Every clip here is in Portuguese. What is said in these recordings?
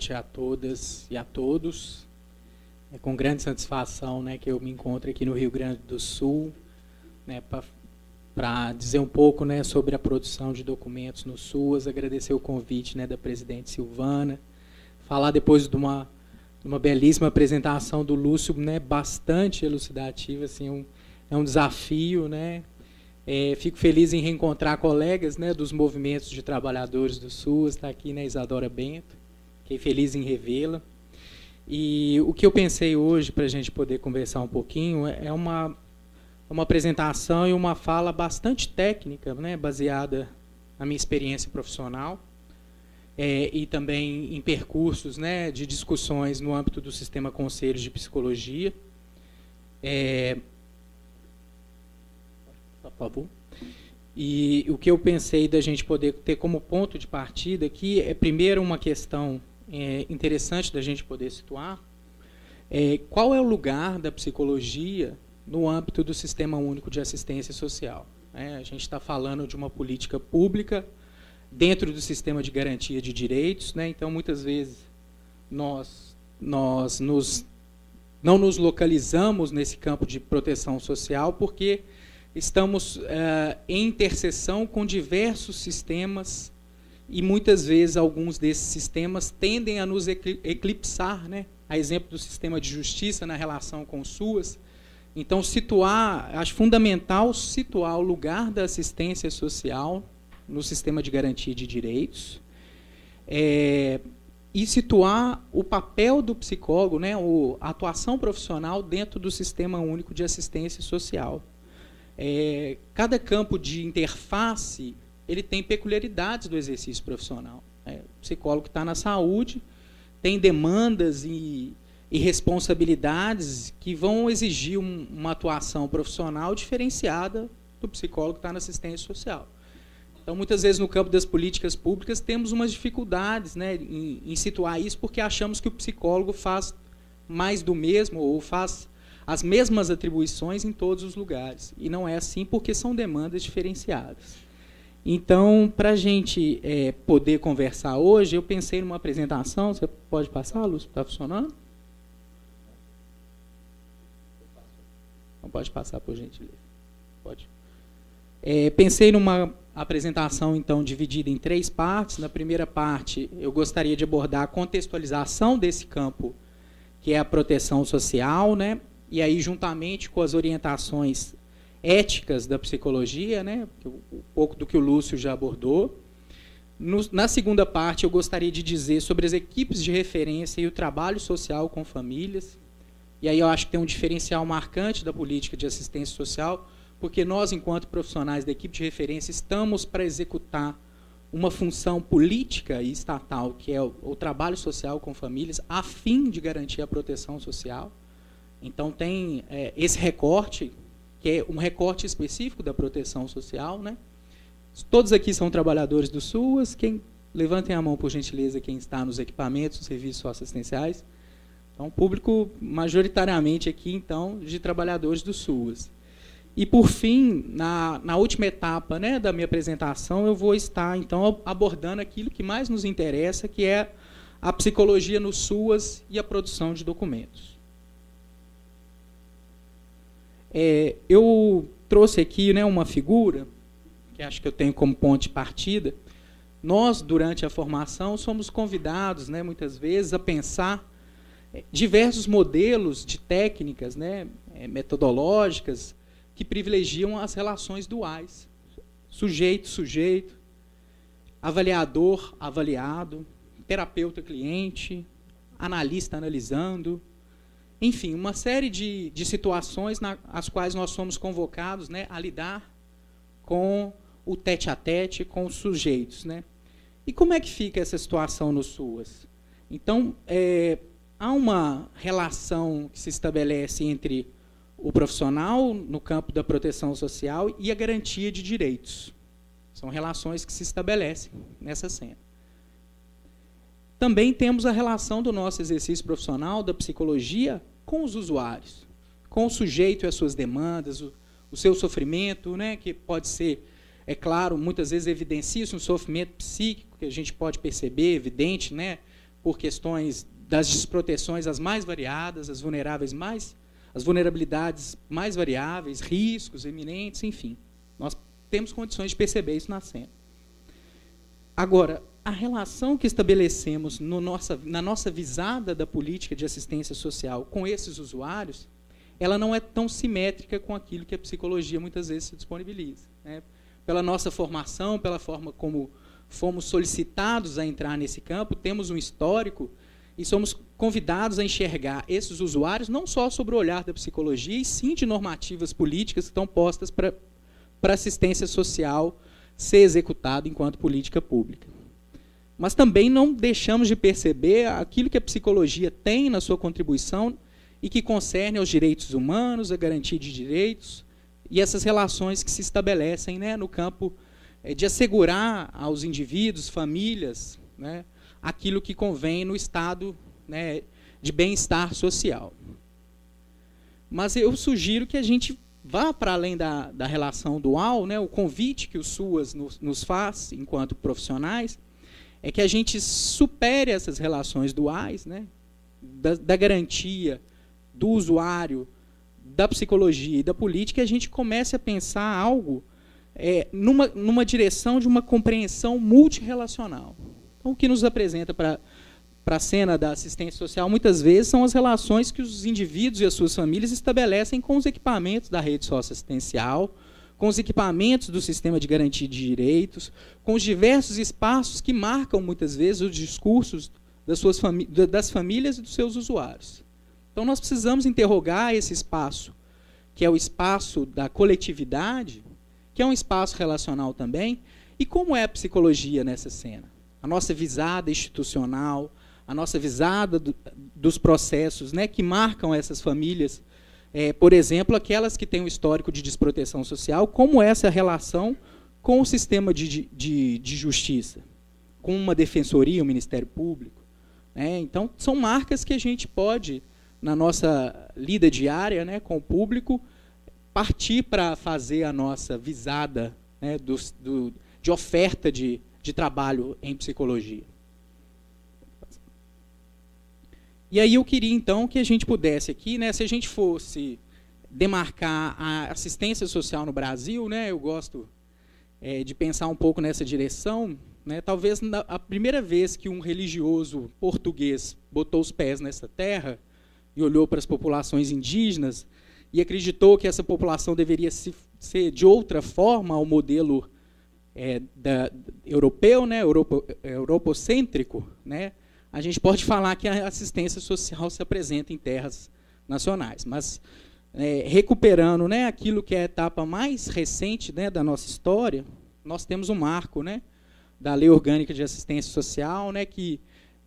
noite a todas e a todos. É com grande satisfação, né, que eu me encontro aqui no Rio Grande do Sul, né, para dizer um pouco, né, sobre a produção de documentos no SUAS, agradecer o convite, né, da presidente Silvana, falar depois de uma belíssima apresentação do Lúcio, né, bastante elucidativa, assim, é um desafio, né. Fico feliz em reencontrar colegas, né, dos movimentos de trabalhadores do SUAS, está aqui, né, Isadora Bento, fiquei feliz em revê-la. E o que eu pensei hoje, para a gente poder conversar um pouquinho, é uma apresentação e uma fala bastante técnica, né, baseada na minha experiência profissional, e também em percursos, né, de discussões no âmbito do Sistema Conselhos de Psicologia. Por favor. E o que eu pensei da gente poder ter como ponto de partida aqui é, primeiro, uma questão interessante da gente poder situar, qual é o lugar da psicologia no âmbito do Sistema Único de Assistência Social. A gente está falando de uma política pública dentro do sistema de garantia de direitos, né? Então, muitas vezes, nós não nos localizamos nesse campo de proteção social porque estamos em interseção com diversos sistemas e, muitas vezes, alguns desses sistemas tendem a nos eclipsar, né? A exemplo do sistema de justiça na relação com o SUAS. Então, acho fundamental situar o lugar da assistência social no sistema de garantia de direitos, e situar o papel do psicólogo, né, a atuação profissional dentro do Sistema Único de Assistência Social. Cada campo de interface ele tem peculiaridades do exercício profissional. O psicólogo que está na saúde tem demandas e responsabilidades que vão exigir uma atuação profissional diferenciada do psicólogo que está na assistência social. Então, muitas vezes, no campo das políticas públicas, temos umas dificuldades, né, em situar isso, porque achamos que o psicólogo faz mais do mesmo, ou faz as mesmas atribuições em todos os lugares. E não é assim, porque são demandas diferenciadas. Então, para a gente poder conversar hoje, eu pensei numa apresentação. Você pode passar, Lúcio? Está funcionando? Não pode passar, por gentileza. Pode. Pensei numa apresentação, então, dividida em 3 partes. Na primeira parte, eu gostaria de abordar a contextualização desse campo, que é a proteção social, né? E aí, juntamente com as orientações éticas da psicologia, né? Um pouco do que o Lúcio já abordou. Na segunda parte, eu gostaria de dizer sobre as equipes de referência e o trabalho social com famílias. E aí eu acho que tem um diferencial marcante da política de assistência social, porque nós, enquanto profissionais da equipe de referência, estamos para executar uma função política e estatal, que é o trabalho social com famílias, a fim de garantir a proteção social. Então, tem esse recorte, que é um recorte específico da proteção social, né? Todos aqui são trabalhadores do SUAS. Levantem a mão, por gentileza, quem está nos equipamentos, nos serviços socioassistenciais. Então, público majoritariamente aqui, então, de trabalhadores do SUAS. E, por fim, na última etapa, né, da minha apresentação, eu vou estar, então, abordando aquilo que mais nos interessa, que é a psicologia no SUAS e a produção de documentos. Eu trouxe aqui, né, uma figura, que acho que eu tenho como ponto de partida. Nós, durante a formação, somos convidados, né, muitas vezes, a pensar diversos modelos de técnicas, né, metodológicas, que privilegiam as relações duais. Sujeito-sujeito, avaliador-avaliado, terapeuta-cliente, analista-analisando. Enfim, uma série de situações às quais nós somos convocados, né, a lidar com o tete-a-tete, com os sujeitos, né? E como é que fica essa situação no SUAS? Então, há uma relação que se estabelece entre o profissional no campo da proteção social e a garantia de direitos. São relações que se estabelecem nessa cena. Também temos a relação do nosso exercício profissional, da psicologia, com os usuários, com o sujeito e as suas demandas, o seu sofrimento, né, que pode ser, é claro, muitas vezes evidencia-se um sofrimento psíquico, que a gente pode perceber, evidente, né, por questões das desproteções as mais variadas, as vulnerabilidades mais variáveis, riscos eminentes, enfim. Nós temos condições de perceber isso na cena. Agora, a relação que estabelecemos na nossa visada da política de assistência social com esses usuários, ela não é tão simétrica com aquilo que a psicologia muitas vezes se disponibiliza, né? Pela nossa formação, pela forma como fomos solicitados a entrar nesse campo, temos um histórico e somos convidados a enxergar esses usuários não só sobre o olhar da psicologia, e sim de normativas políticas que estão postas para assistência social ser executada enquanto política pública. Mas também não deixamos de perceber aquilo que a psicologia tem na sua contribuição e que concerne aos direitos humanos, a garantia de direitos e essas relações que se estabelecem, né, no campo de assegurar aos indivíduos, famílias, né, aquilo que convém no estado, né, de bem-estar social. Mas eu sugiro que a gente vá para além da relação dual, né, o convite que o SUAS nos faz, enquanto profissionais, é que a gente supere essas relações duais, né, da garantia do usuário, da psicologia e da política, e a gente comece a pensar algo numa direção de uma compreensão multirrelacional. Então, o que nos apresenta para a cena da assistência social, muitas vezes, são as relações que os indivíduos e as suas famílias estabelecem com os equipamentos da rede socioassistencial, com os equipamentos do sistema de garantia de direitos, com os diversos espaços que marcam, muitas vezes, os discursos das famílias e dos seus usuários. Então, nós precisamos interrogar esse espaço, que é o espaço da coletividade, que é um espaço relacional também, e como é a psicologia nessa cena? A nossa visada institucional, a nossa visada dos processos, né, que marcam essas famílias, por exemplo, aquelas que têm um histórico de desproteção social, como essa relação com o sistema de justiça, com uma defensoria, um Ministério Público, né? Então, são marcas que a gente pode, na nossa lida diária, né, com o público, partir para fazer a nossa visada, né, de oferta de trabalho em psicologia. E aí eu queria, então, que a gente pudesse aqui, né, se a gente fosse demarcar a assistência social no Brasil, né, eu gosto de pensar um pouco nessa direção, né, talvez a primeira vez que um religioso português botou os pés nessa terra e olhou para as populações indígenas e acreditou que essa população deveria ser de outra forma ao modelo europeu, né, europocêntrico, né, a gente pode falar que a assistência social se apresenta em terras nacionais. Mas, recuperando, né, aquilo que é a etapa mais recente, né, da nossa história, nós temos um marco, né, da Lei Orgânica de Assistência Social, né, que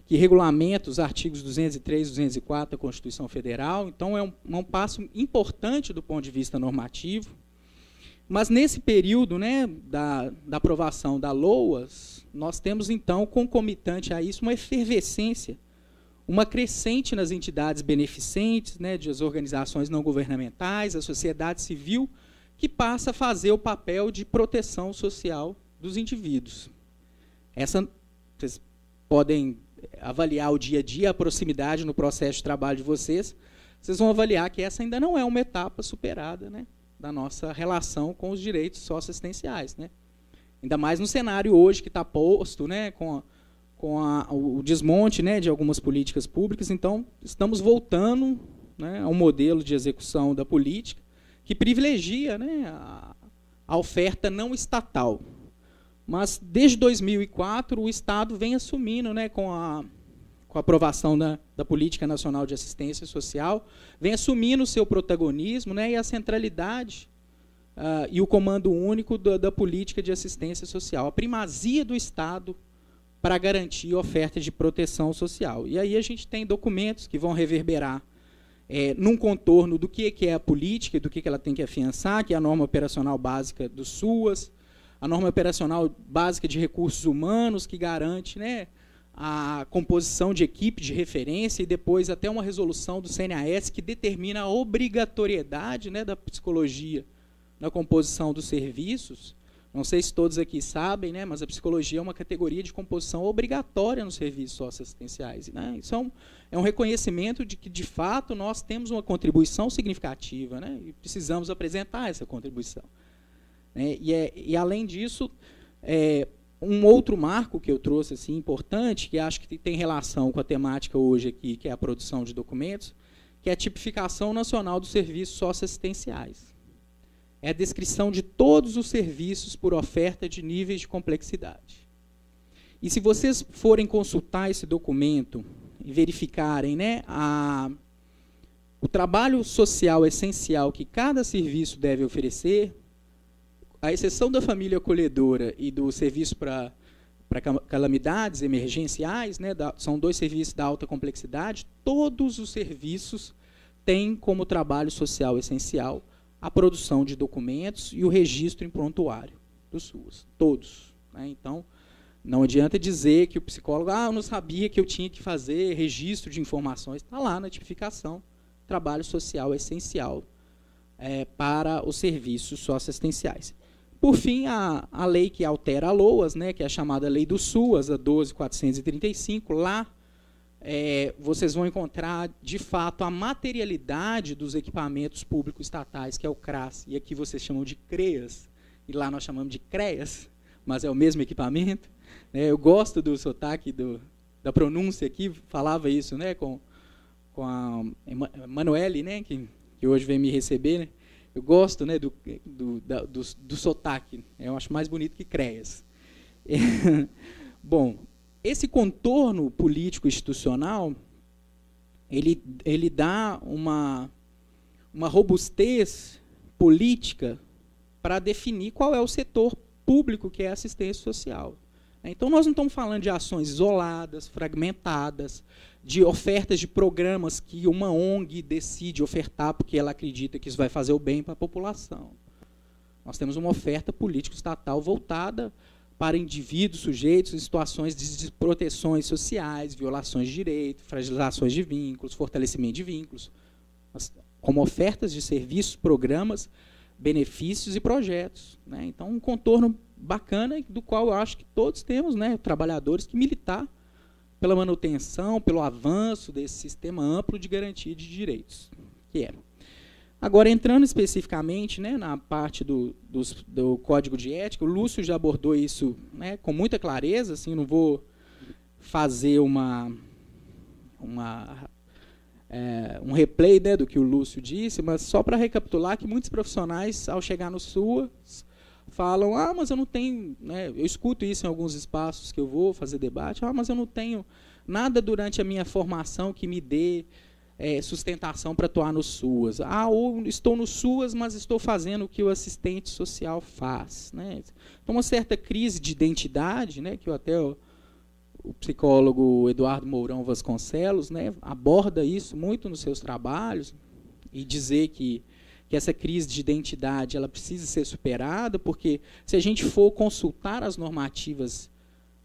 regulamenta os artigos 203 e 204 da Constituição Federal. Então, é um passo importante do ponto de vista normativo. Mas, nesse período, né, da aprovação da LOAS, nós temos, então, concomitante a isso, uma efervescência, uma crescente nas entidades beneficentes, né, das organizações não governamentais, a sociedade civil, que passa a fazer o papel de proteção social dos indivíduos. Vocês podem avaliar o dia a dia, a proximidade no processo de trabalho de vocês vão avaliar que essa ainda não é uma etapa superada, né, da nossa relação com os direitos socioassistenciais, né? Ainda mais no cenário hoje que está posto, né, com o desmonte, né, de algumas políticas públicas. Então, estamos voltando, né, a um modelo de execução da política que privilegia, né, a oferta não estatal. Mas, desde 2004, o Estado vem assumindo, né, com a aprovação da Política Nacional de Assistência Social, vem assumindo o seu protagonismo, né, e a centralidade e o comando único da política de assistência social, a primazia do Estado para garantir a oferta de proteção social. E aí a gente tem documentos que vão reverberar num contorno do que é a política e do que ela tem que afiançar, que é a norma operacional básica do SUAS, a norma operacional básica de recursos humanos, que garante, né, a composição de equipe de referência, e depois até uma resolução do CNAS que determina a obrigatoriedade, né, da psicologia na composição dos serviços, Não sei se todos aqui sabem, né, mas a psicologia é uma categoria de composição obrigatória nos serviços socioassistenciais. Né? Isso é um reconhecimento de que, de fato, nós temos uma contribuição significativa, né, e precisamos apresentar essa contribuição. Né? E, além disso, um outro marco que eu trouxe assim, importante, que acho que tem relação com a temática hoje aqui, que é a produção de documentos, que é a tipificação nacional dos serviços socioassistenciais. É a descrição de todos os serviços por oferta de níveis de complexidade. E se vocês forem consultar esse documento e verificarem, né, o trabalho social essencial que cada serviço deve oferecer, à exceção da família acolhedora e do serviço para calamidades emergenciais, né, são 2 serviços da alta complexidade, todos os serviços têm como trabalho social essencial a produção de documentos e o registro em prontuário dos SUAS, todos. Né? Então, não adianta dizer que o psicólogo, eu não sabia que eu tinha que fazer registro de informações, está lá na tipificação, trabalho social essencial para os serviços socioassistenciais. Por fim, a lei que altera a LOAS, né, que é a chamada Lei do SUAS, a 12.435, lá vocês vão encontrar, de fato, a materialidade dos equipamentos públicos estatais, que é o CRAS, e aqui vocês chamam de CREAS, e lá nós chamamos de CREAS, mas é o mesmo equipamento. Eu gosto do sotaque, da pronúncia aqui, falava isso, né, com a Emanuele, né, que hoje vem me receber, né. Eu gosto, né, do sotaque, eu acho mais bonito que CREAS. Bom, esse contorno político institucional, ele dá uma robustez política para definir qual é o setor público que é a assistência social. Então, nós não estamos falando de ações isoladas, fragmentadas, de ofertas de programas que uma ONG decide ofertar porque ela acredita que isso vai fazer o bem para a população. Nós temos uma oferta político-estatal voltada para indivíduos sujeitos em situações de desproteções sociais, violações de direitos, fragilizações de vínculos, fortalecimento de vínculos, como ofertas de serviços, programas, benefícios e projetos. Né? Então, um contorno bacana, do qual eu acho que todos temos, né, trabalhadores, que militar pela manutenção, pelo avanço desse sistema amplo de garantia de direitos. Agora, entrando especificamente, né, na parte do Código de Ética, o Lúcio já abordou isso, né, com muita clareza, assim, não vou fazer um replay, né, do que o Lúcio disse, mas só para recapitular que muitos profissionais, ao chegar no SUAS, falam, mas eu não tenho, né, eu escuto isso em alguns espaços que eu vou fazer debate, mas eu não tenho nada durante a minha formação que me dê sustentação para atuar no SUAS. Ou estou no SUAS, mas estou fazendo o que o assistente social faz. Né? Então, uma certa crise de identidade, né, que até o psicólogo Eduardo Mourão Vasconcelos, né, aborda isso muito nos seus trabalhos, e dizer que essa crise de identidade ela precisa ser superada, porque se a gente for consultar as normativas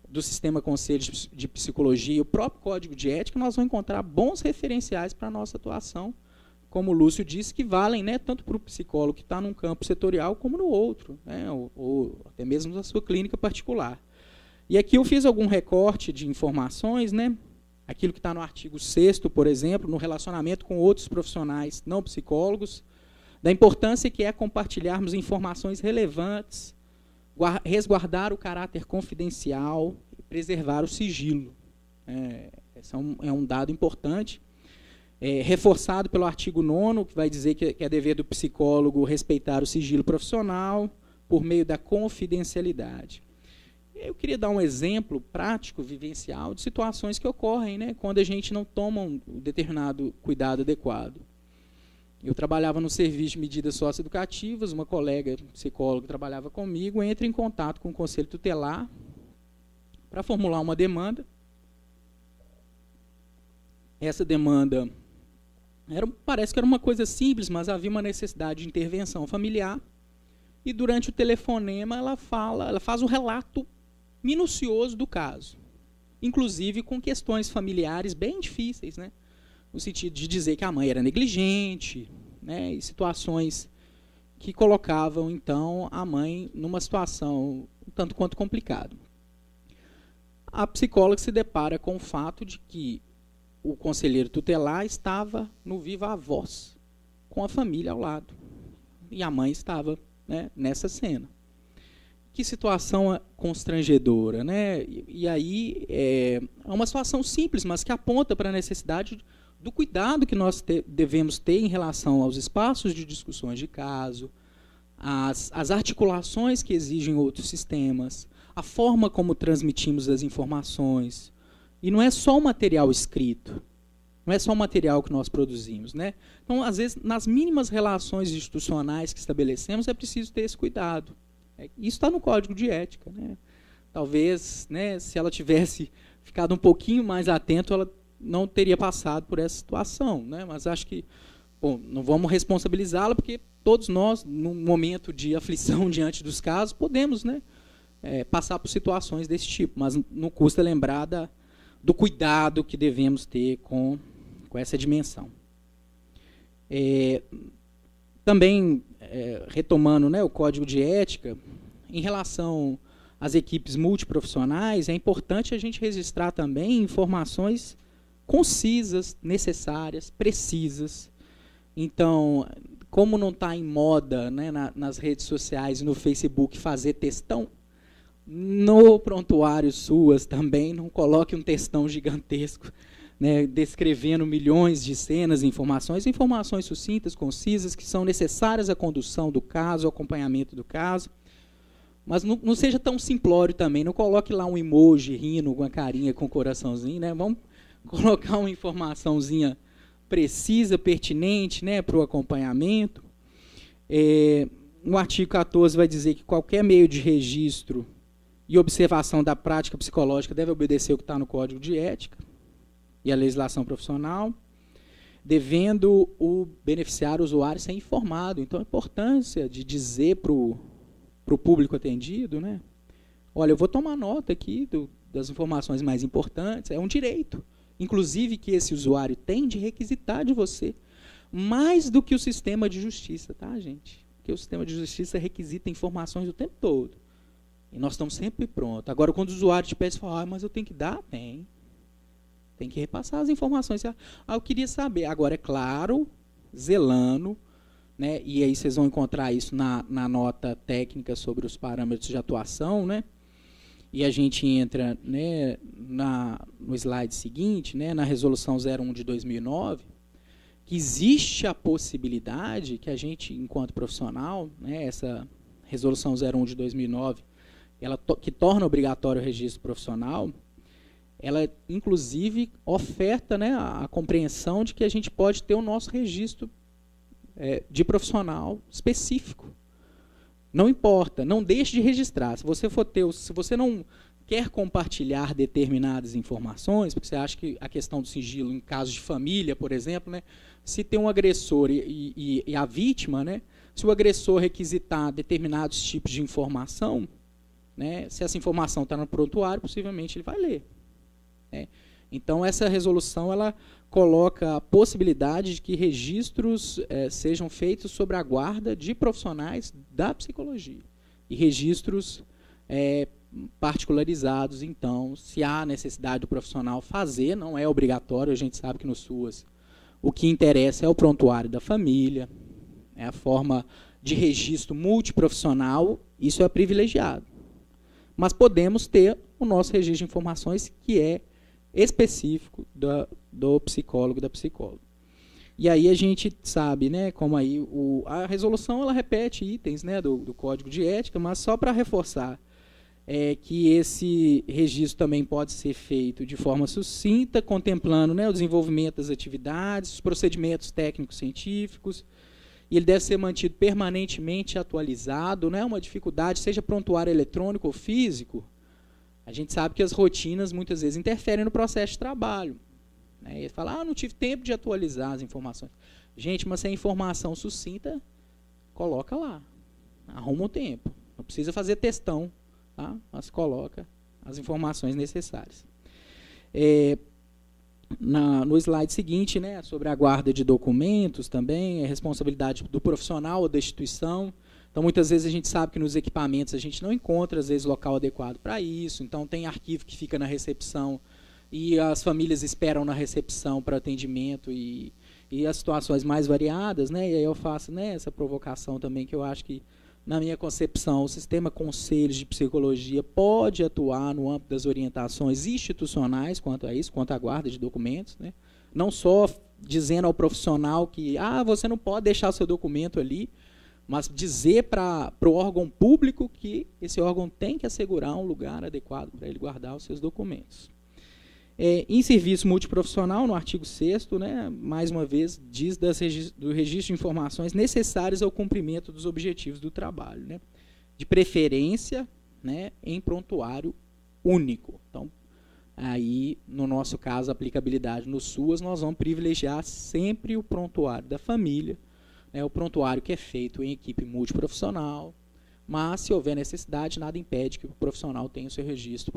do Sistema Conselho de Psicologia e o próprio Código de Ética, nós vamos encontrar bons referenciais para a nossa atuação, como o Lúcio disse, que valem, né, tanto para o psicólogo que está num campo setorial, como no outro, né, ou até mesmo na sua clínica particular. E aqui eu fiz algum recorte de informações, né, aquilo que está no artigo 6º, por exemplo, no relacionamento com outros profissionais não psicólogos, da importância que é compartilharmos informações relevantes, resguardar o caráter confidencial e preservar o sigilo. Esse é um dado importante, reforçado pelo artigo 9º, que vai dizer que é dever do psicólogo respeitar o sigilo profissional por meio da confidencialidade. Eu queria dar um exemplo prático, vivencial, de situações que ocorrem, né, quando a gente não toma um determinado cuidado adequado. Eu trabalhava no serviço de medidas socioeducativas, uma colega psicóloga que trabalhava comigo entra em contato com o Conselho Tutelar para formular uma demanda. Essa demanda parece que era uma coisa simples, mas havia uma necessidade de intervenção familiar. E durante o telefonema ela faz um relato minucioso do caso, inclusive com questões familiares bem difíceis, né? No sentido de dizer que a mãe era negligente, né, e situações que colocavam, então, a mãe numa situação um tanto quanto complicada. A psicóloga se depara com o fato de que o conselheiro tutelar estava no viva voz, com a família ao lado. E a mãe estava, né, nessa cena. Que situação constrangedora, né? E aí é uma situação simples, mas que aponta para a necessidade do cuidado que nós devemos ter em relação aos espaços de discussões de caso, as articulações que exigem outros sistemas, a forma como transmitimos as informações. E não é só o material escrito, não é só o material que nós produzimos, né? Então, às vezes, nas mínimas relações institucionais que estabelecemos, é preciso ter esse cuidado. Isso está no Código de Ética, né? Talvez, né, se ela tivesse ficado um pouquinho mais atento, ela não teria passado por essa situação, né? Mas acho que, bom, não vamos responsabilizá-la, porque todos nós, num momento de aflição diante dos casos, podemos, né, passar por situações desse tipo, mas não custa lembrar do cuidado que devemos ter com essa dimensão. Também, retomando, né, o Código de Ética, em relação às equipes multiprofissionais, é importante a gente registrar também informações concisas, necessárias, precisas. Então, como não está em moda, né, nas redes sociais e no Facebook fazer textão, no prontuário SUAS também não coloque um textão gigantesco, né, descrevendo milhões de cenas e informações sucintas, concisas, que são necessárias à condução do caso, ao acompanhamento do caso. Mas não seja tão simplório também, não coloque lá um emoji rindo, uma carinha com coraçãozinho, né? Vamos colocar uma informaçãozinha precisa, pertinente, né, para o acompanhamento. O artigo 14 vai dizer que qualquer meio de registro e observação da prática psicológica deve obedecer o que está no Código de Ética e a legislação profissional, devendo o beneficiário, o usuário, ser informado. Então, a importância de dizer para o público atendido, né, olha, eu vou tomar nota aqui das informações mais importantes, é um direito, inclusive, que esse usuário tem de requisitar de você, mais do que o sistema de justiça, tá, gente? Porque o sistema de justiça requisita informações o tempo todo. E nós estamos sempre prontos. Agora, quando o usuário te pede, você fala, mas eu tenho que dar? Tem que repassar as informações. Eu queria saber. Agora, é claro, zelando, né, e aí vocês vão encontrar isso na nota técnica sobre os parâmetros de atuação, né, e a gente entra, né, no slide seguinte, né, na resolução 01 de 2009, que existe a possibilidade que a gente, enquanto profissional, né, essa resolução 01 de 2009, que torna obrigatório o registro profissional, ela, inclusive, oferta, né, a compreensão de que a gente pode ter o nosso registro de profissional específico. Não importa, não deixe de registrar. Se você não quer compartilhar determinadas informações, porque você acha que a questão do sigilo, em casos de família, por exemplo, né, se tem um agressor e a vítima, né, se o agressor requisitar determinados tipos de informação, né, se essa informação está no prontuário, possivelmente ele vai ler. Então, essa resolução ela coloca a possibilidade de que registros sejam feitos sobre a guarda de profissionais da psicologia. E registros particularizados, então, se há necessidade do profissional fazer, não é obrigatório, a gente sabe que no SUAS o que interessa é o prontuário da família, a forma de registro multiprofissional, isso é privilegiado. Mas podemos ter o nosso registro de informações que é específico do psicólogo, da psicóloga. E aí a gente sabe, né, como aí a resolução ela repete itens, né, do Código de Ética, mas só para reforçar que esse registro também pode ser feito de forma sucinta, contemplando, né, o desenvolvimento das atividades, os procedimentos técnicos científicos, e ele deve ser mantido permanentemente atualizado, né, uma dificuldade, seja prontuário eletrônico ou físico. A gente sabe que as rotinas muitas vezes interferem no processo de trabalho. Né? E fala, não tive tempo de atualizar as informações. Gente, mas se é informação sucinta, coloca lá. Arruma o tempo. Não precisa fazer textão, tá? Mas coloca as informações necessárias. no slide seguinte, né, sobre a guarda de documentos também, é responsabilidade do profissional ou da instituição. Então, muitas vezes a gente sabe que nos equipamentos a gente não encontra, às vezes, local adequado para isso. Então, tem arquivo que fica na recepção e as famílias esperam na recepção para atendimento e as situações mais variadas, né? E aí eu faço, né, essa provocação também, que eu acho que, na minha concepção, o sistema Conselhos de Psicologia pode atuar no âmbito das orientações institucionais quanto a isso, quanto à guarda de documentos, né? Não só dizendo ao profissional que você não pode deixar o seu documento ali, mas dizer para o órgão público que esse órgão tem que assegurar um lugar adequado para ele guardar os seus documentos. Em serviço multiprofissional, no artigo 6º, né, mais uma vez, diz do registro de informações necessárias ao cumprimento dos objetivos do trabalho, né, de preferência, né, em prontuário único. Então, aí, no nosso caso, a aplicabilidade no SUAS, nós vamos privilegiar sempre o prontuário da família, né, o prontuário que é feito em equipe multiprofissional, mas, se houver necessidade, nada impede que o profissional tenha o seu registro,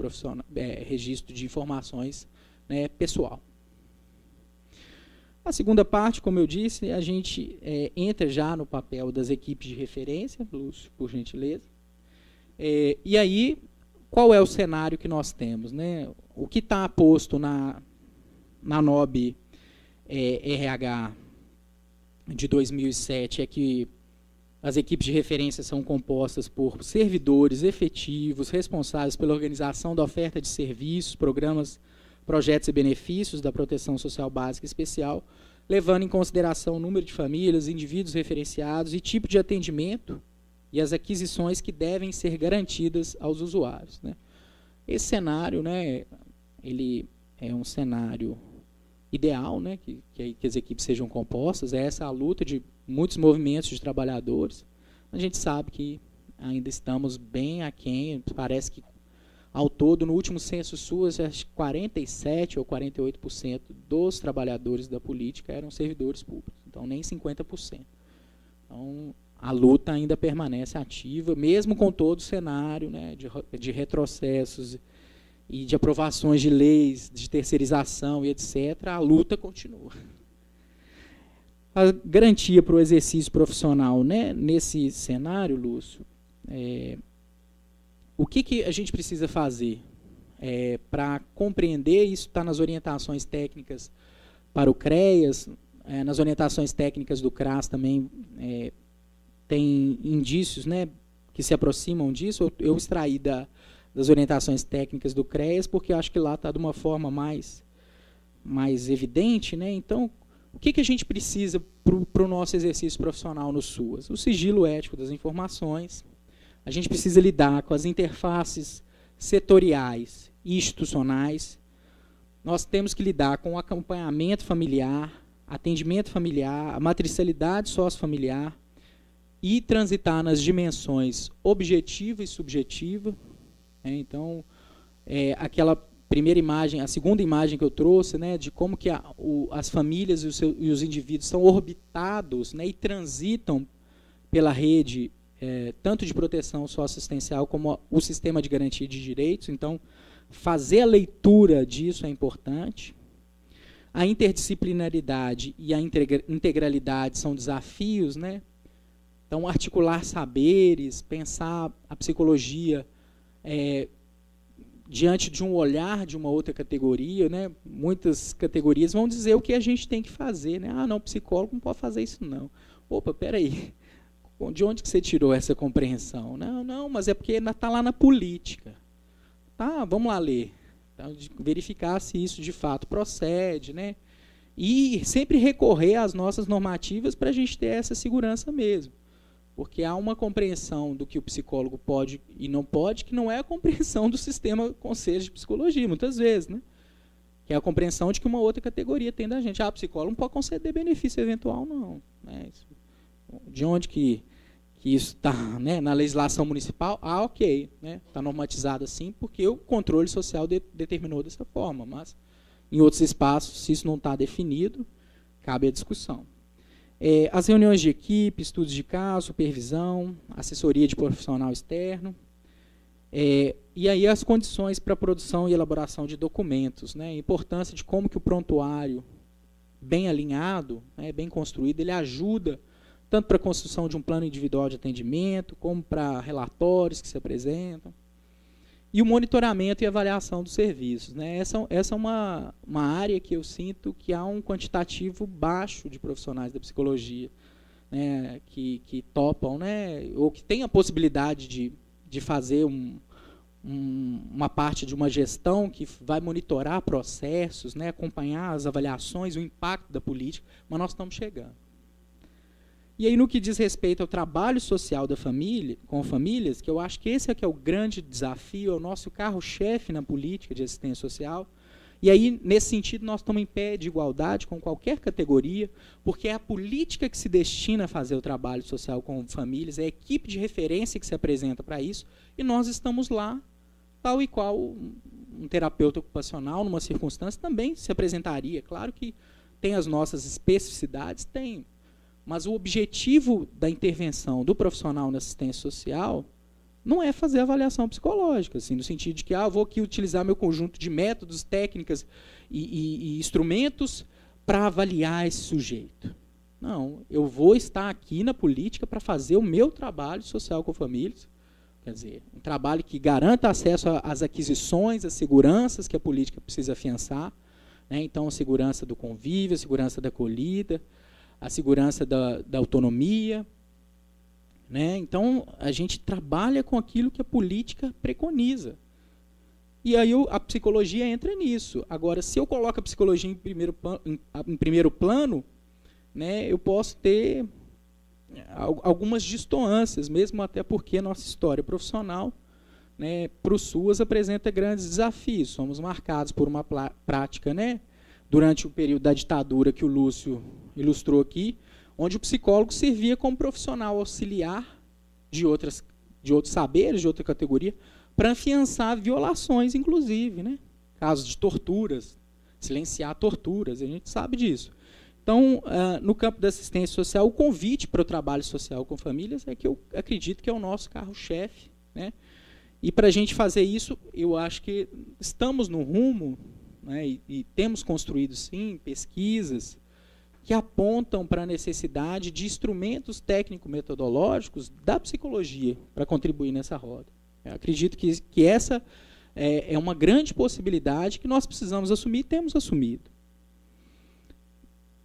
registro de informações, né, pessoal. A segunda parte, como eu disse, a gente entra já no papel das equipes de referência, Lúcio, por gentileza. E aí, qual é o cenário que nós temos, né? O que está posto na NOB RH de 2007 é que as equipes de referência são compostas por servidores efetivos, responsáveis pela organização da oferta de serviços, programas, projetos e benefícios da proteção social básica e especial, levando em consideração o número de famílias, indivíduos referenciados e tipo de atendimento e as aquisições que devem ser garantidas aos usuários, né? Esse cenário, né, ele é um cenário ideal, né, que as equipes sejam compostas. Essa é a luta de muitos movimentos de trabalhadores. A gente sabe que ainda estamos bem aquém. Parece que, ao todo, no último censo SUAS, 47% ou 48% dos trabalhadores da política eram servidores públicos. Então, nem 50%. Então, a luta ainda permanece ativa, mesmo com todo o cenário, né, de retrocessos e de aprovações de leis, de terceirização e etc., a luta continua. A garantia para o exercício profissional, né, nesse cenário, Lúcio, o que a gente precisa fazer para compreender? Isso está nas orientações técnicas para o CREAS, nas orientações técnicas do CRAS também tem indícios, né, que se aproximam disso. Eu extraí das orientações técnicas do CREAS, porque eu acho que lá está de uma forma mais evidente, né? Então, o que a gente precisa para o nosso exercício profissional no SUAS? O sigilo ético das informações. A gente precisa lidar com as interfaces setoriais e institucionais. Nós temos que lidar com o acompanhamento familiar, atendimento familiar, a matricialidade sociofamiliar e transitar nas dimensões objetiva e subjetiva. Então, aquela primeira imagem, a segunda imagem que eu trouxe, né, de como que as famílias e os indivíduos são orbitados, né, e transitam pela rede, tanto de proteção socioassistencial como o sistema de garantia de direitos. Então, fazer a leitura disso é importante. A interdisciplinaridade e a integralidade são desafios, né? Então, articular saberes, pensar a psicologia diante de um olhar de uma outra categoria, né? Muitas categorias vão dizer o que a gente tem que fazer, né? Não, o psicólogo não pode fazer isso, não. Opa, peraí, de onde que você tirou essa compreensão? Não, mas é porque está lá na política. Tá, vamos lá ler. Então, verificar se isso de fato procede, né? E sempre recorrer às nossas normativas para a gente ter essa segurança mesmo. Porque há uma compreensão do que o psicólogo pode e não pode, que não é a compreensão do sistema Conselhos de Psicologia, muitas vezes, né? Que é a compreensão de que uma outra categoria tem da gente. O psicólogo não pode conceder benefício eventual, não. Né? De onde que isso está, né? Na legislação municipal? Ok. Está normatizado assim, porque o controle social determinou dessa forma. Mas, em outros espaços, se isso não está definido, cabe a discussão. As reuniões de equipe, estudos de caso, supervisão, assessoria de profissional externo. E aí as condições para a produção e elaboração de documentos, né? A importância de como que o prontuário bem alinhado, né, bem construído, ele ajuda tanto para a construção de um plano individual de atendimento, como para relatórios que se apresentam. E o monitoramento e avaliação dos serviços, né? Essa é uma área que eu sinto que há um quantitativo baixo de profissionais da psicologia, né, que topam, né, ou que têm a possibilidade de fazer uma parte de uma gestão que vai monitorar processos, né, acompanhar as avaliações, o impacto da política, mas nós estamos chegando. E aí, no que diz respeito ao trabalho social da família, com famílias, que eu acho que esse é o grande desafio, é o nosso carro-chefe na política de assistência social. E aí, nesse sentido, nós estamos em pé de igualdade com qualquer categoria, porque é a política que se destina a fazer o trabalho social com famílias, é a equipe de referência que se apresenta para isso, e nós estamos lá, tal e qual um terapeuta ocupacional, numa circunstância, também se apresentaria. Claro que tem as nossas especificidades, tem. Mas o objetivo da intervenção do profissional na assistência social não é fazer avaliação psicológica, assim, no sentido de que eu vou aqui utilizar meu conjunto de métodos, técnicas e instrumentos para avaliar esse sujeito. Não, eu vou estar aqui na política para fazer o meu trabalho social com famílias, quer dizer, um trabalho que garanta acesso às aquisições, às seguranças que a política precisa afiançar, né? Então, a segurança do convívio, a segurança da acolhida, a segurança da autonomia, né? Então, a gente trabalha com aquilo que a política preconiza. E aí a psicologia entra nisso. Agora, se eu coloco a psicologia em primeiro plano, né, eu posso ter algumas distoâncias, mesmo até porque nossa história profissional, né, para o SUAS apresenta grandes desafios. Somos marcados por uma prática, né, durante o período da ditadura que o Lúcio ilustrou aqui, onde o psicólogo servia como profissional auxiliar de outros saberes, de outra categoria, para afiançar violações, inclusive, né? Casos de torturas, silenciar torturas, a gente sabe disso. Então, no campo da assistência social, o convite para o trabalho social com famílias é que eu acredito que é o nosso carro-chefe, né? E para a gente fazer isso, eu acho que estamos no rumo, né, e temos construído, sim, pesquisas que apontam para a necessidade de instrumentos técnico-metodológicos da psicologia para contribuir nessa roda. Eu acredito que essa é uma grande possibilidade que nós precisamos assumir e temos assumido.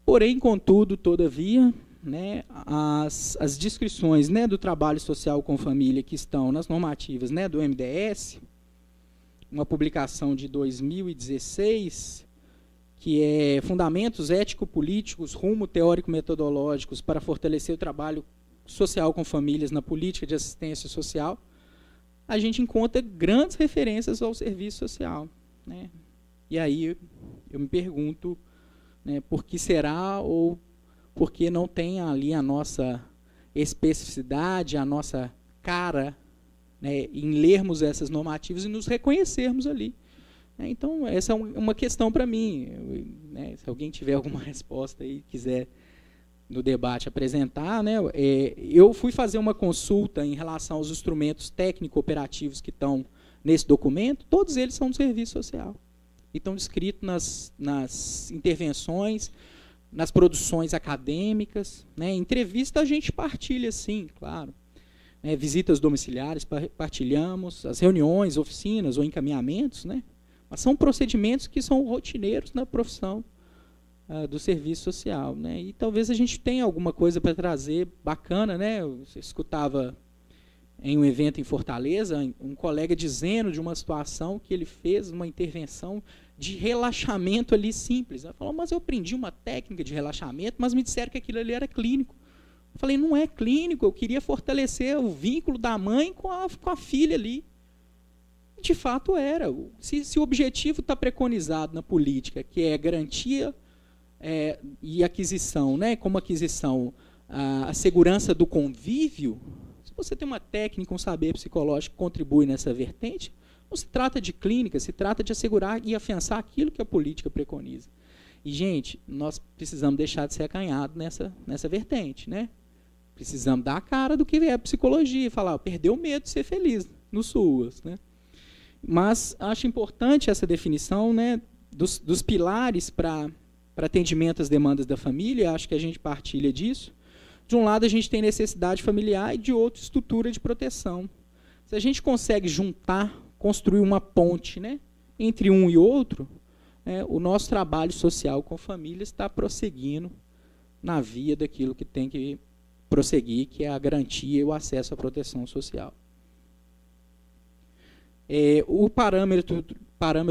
Porém, contudo, todavia, né, as descrições, né, do trabalho social com família que estão nas normativas, né, do MDS, uma publicação de 2016, que é Fundamentos Ético-Políticos, Rumo Teórico-Metodológicos para fortalecer o trabalho social com famílias na política de assistência social, a gente encontra grandes referências ao serviço social, né? E aí eu me pergunto, né, por que será ou por que não tem ali a nossa especificidade, a nossa cara, né, em lermos essas normativas e nos reconhecermos ali. Então, essa é uma questão para mim, né, se alguém tiver alguma resposta e quiser no debate apresentar, né, eu fui fazer uma consulta em relação aos instrumentos técnico-operativos que estão nesse documento, todos eles são do serviço social. E estão descritos nas intervenções, nas produções acadêmicas, né, em entrevista a gente partilha, sim, claro. Visitas domiciliares, partilhamos, as reuniões, oficinas ou encaminhamentos, né? Mas são procedimentos que são rotineiros na profissão do serviço social, né? E talvez a gente tenha alguma coisa para trazer bacana, né? Eu escutava em um evento em Fortaleza um colega dizendo de uma situação que ele fez uma intervenção de relaxamento ali simples. Ele falou, mas eu aprendi uma técnica de relaxamento, mas me disseram que aquilo ali era clínico. Eu falei, não é clínico, eu queria fortalecer o vínculo da mãe com a filha ali. De fato era. Se o objetivo está preconizado na política, que é garantia e aquisição, né, como aquisição, a segurança do convívio, se você tem uma técnica, um saber psicológico que contribui nessa vertente, não se trata de clínica, se trata de assegurar e afiançar aquilo que a política preconiza. E, gente, nós precisamos deixar de ser acanhado nessa vertente, né? Precisamos dar a cara do que é a psicologia e falar, perdeu o medo de ser feliz. no SUAS, né? Mas acho importante essa definição, né, dos pilares para atendimento às demandas da família. Acho que a gente partilha disso. De um lado, a gente tem necessidade familiar e de outro, estrutura de proteção. Se a gente consegue juntar, construir uma ponte, né, entre um e outro, né, o nosso trabalho social com famílias está prosseguindo na via daquilo que tem que prosseguir, que é a garantia e o acesso à proteção social. O parâmetro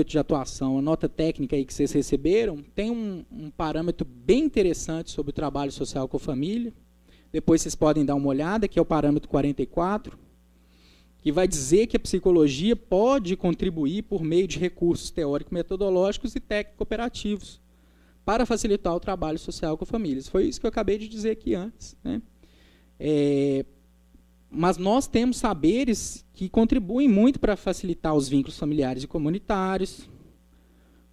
de atuação, a nota técnica aí que vocês receberam, tem um parâmetro bem interessante sobre o trabalho social com a família. Depois vocês podem dar uma olhada, que é o parâmetro 44, que vai dizer que a psicologia pode contribuir por meio de recursos teórico-metodológicos e técnico-operativos para facilitar o trabalho social com famílias. Foi isso que eu acabei de dizer aqui antes, né? Mas nós temos saberes que contribuem muito para facilitar os vínculos familiares e comunitários,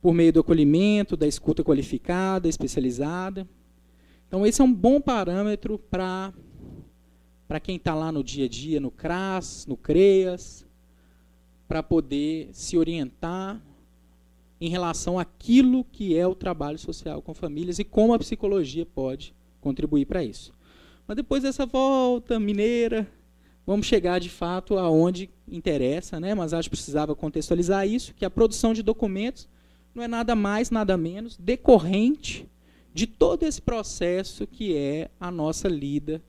por meio do acolhimento, da escuta qualificada, especializada. Então, esse é um bom parâmetro para quem está lá no dia a dia, no CRAS, no CREAS, para poder se orientar em relação àquilo que é o trabalho social com famílias e como a psicologia pode contribuir para isso. Mas depois dessa volta mineira, vamos chegar de fato aonde interessa, né? Mas acho que precisava contextualizar isso, que a produção de documentos não é nada mais, nada menos decorrente de todo esse processo que é a nossa lida,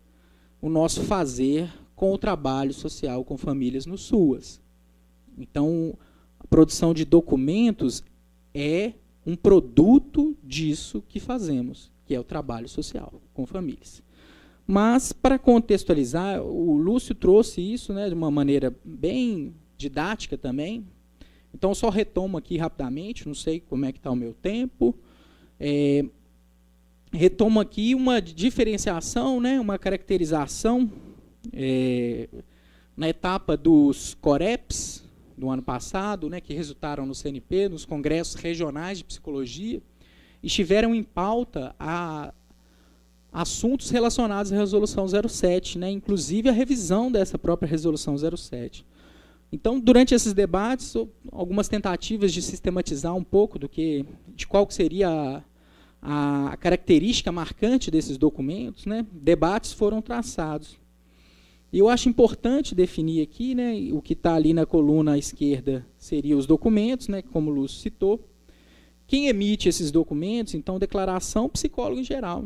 o nosso fazer com o trabalho social com famílias no SUAS. Então, a produção de documentos é um produto disso que fazemos, que é o trabalho social com famílias. Mas, para contextualizar, o Lúcio trouxe isso, né, de uma maneira bem didática também. Então, só retomo aqui rapidamente, não sei como é que está o meu tempo. Retomo aqui uma diferenciação, né, uma caracterização na etapa dos COREPs do ano passado, né, que resultaram no CNP, nos congressos regionais de psicologia, e estiveram em pauta assuntos relacionados à Resolução 07, né, inclusive a revisão dessa própria Resolução 07. Então, durante esses debates, algumas tentativas de sistematizar um pouco de qual que seria a característica marcante desses documentos, né, debates foram traçados. E eu acho importante definir aqui, né, o que está ali na coluna à esquerda seria os documentos, né, como o Lúcio citou. Quem emite esses documentos, então, declaração, psicólogo em geral.